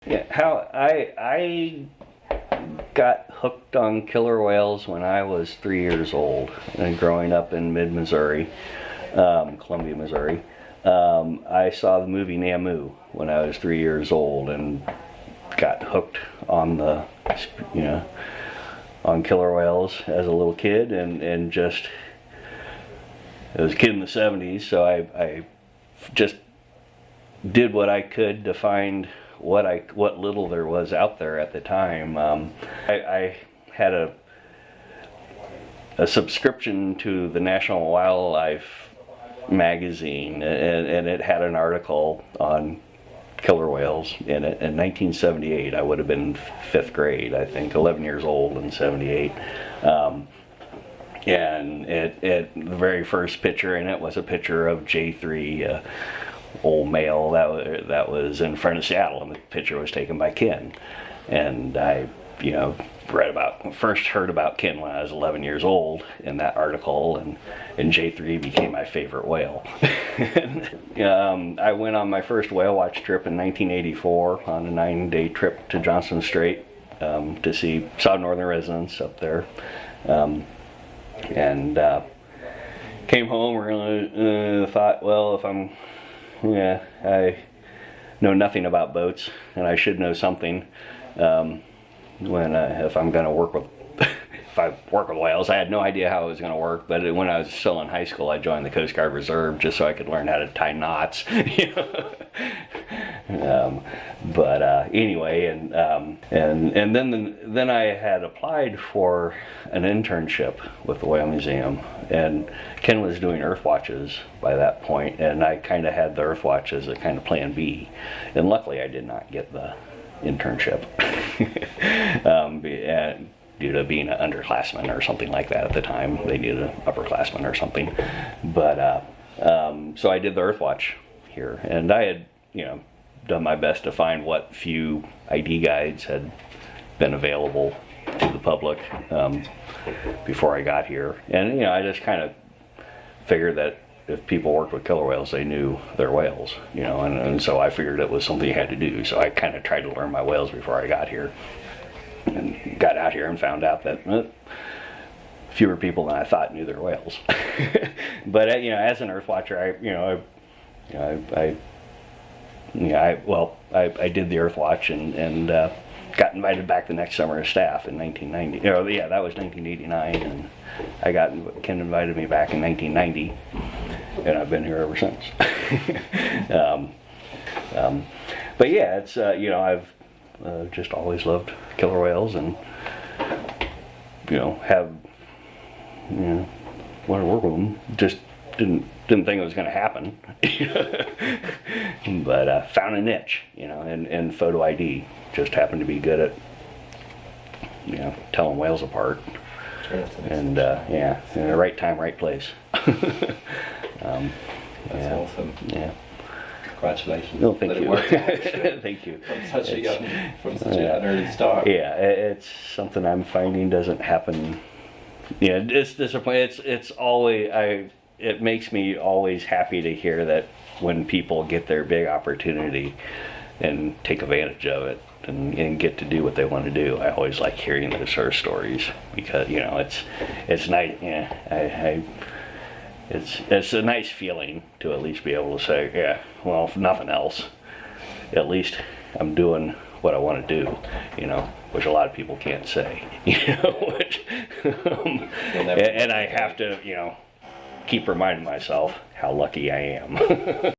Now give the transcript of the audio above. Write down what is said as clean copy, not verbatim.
Yeah, how I got hooked on killer whales when I was 3 years old, and growing up in mid-Missouri, Columbia, Missouri. I saw the movie Namu when I was 3 years old, and got hooked on the, on killer whales as a little kid, and just, I was a kid in the 70s, so I just did what I could to find what little there was out there at the time. I had a subscription to the National Wildlife magazine, and it had an article on killer whales in it. In 1978, I would have been 5th grade, I think, 11 years old in 78. And the very first picture in it was a picture of J3, old male that was in front of Seattle, and the picture was taken by Ken. And I, first heard about Ken when I was 11 years old in that article, and J3 became my favorite whale. I went on my first whale watch trip in 1984 on a 9-day trip to Johnson Strait to saw northern residents up there, and came home. Really thought, well, I know nothing about boats, and I should know something if I'm going to work with if I work with whales. I had no idea how it was going to work, but when I was still in high school, I joined the Coast Guard Reserve just so I could learn how to tie knots. Anyway, and then I had applied for an internship with the Whale Museum, and Ken was doing earth watches by that point, and I kind of had the earth watch as a kind of plan B, and luckily I did not get the internship due to being an underclassman or something like that at the time. They needed an upperclassman or something, but so I did the earth watch here, and I had done my best to find what few ID guides had been available to the public before I got here. And I just kind of figured that if people worked with killer whales, they knew their whales, and so I figured it was something you had to do. So I kind of tried to learn my whales before I got here, and got out here and found out that fewer people than I thought knew their whales. But as an earth watcher, I did the earth watch, and got invited back the next summer as staff in 1990. That was 1989, and Ken invited me back in 1990, and I've been here ever since. But yeah, it's I've just always loved killer whales, and want to work with them. Just didn't think it was going to happen. But found a niche, in photo ID. Just happened to be good at telling whales apart. And in the right time, right place. That's awesome. Yeah. Congratulations. No, thank you. Thank you. From such an early start. Yeah, it's something I'm finding doesn't happen. Yeah, it's disappointing. It's always it makes me always happy to hear that when people get their big opportunity and take advantage of it and get to do what they want to do. I always like hearing those sort of stories, because it's nice. Yeah, it's a nice feeling to at least be able to say, yeah, well, if nothing else, at least I'm doing what I want to do, which a lot of people can't say, and I have to, keep reminding myself how lucky I am.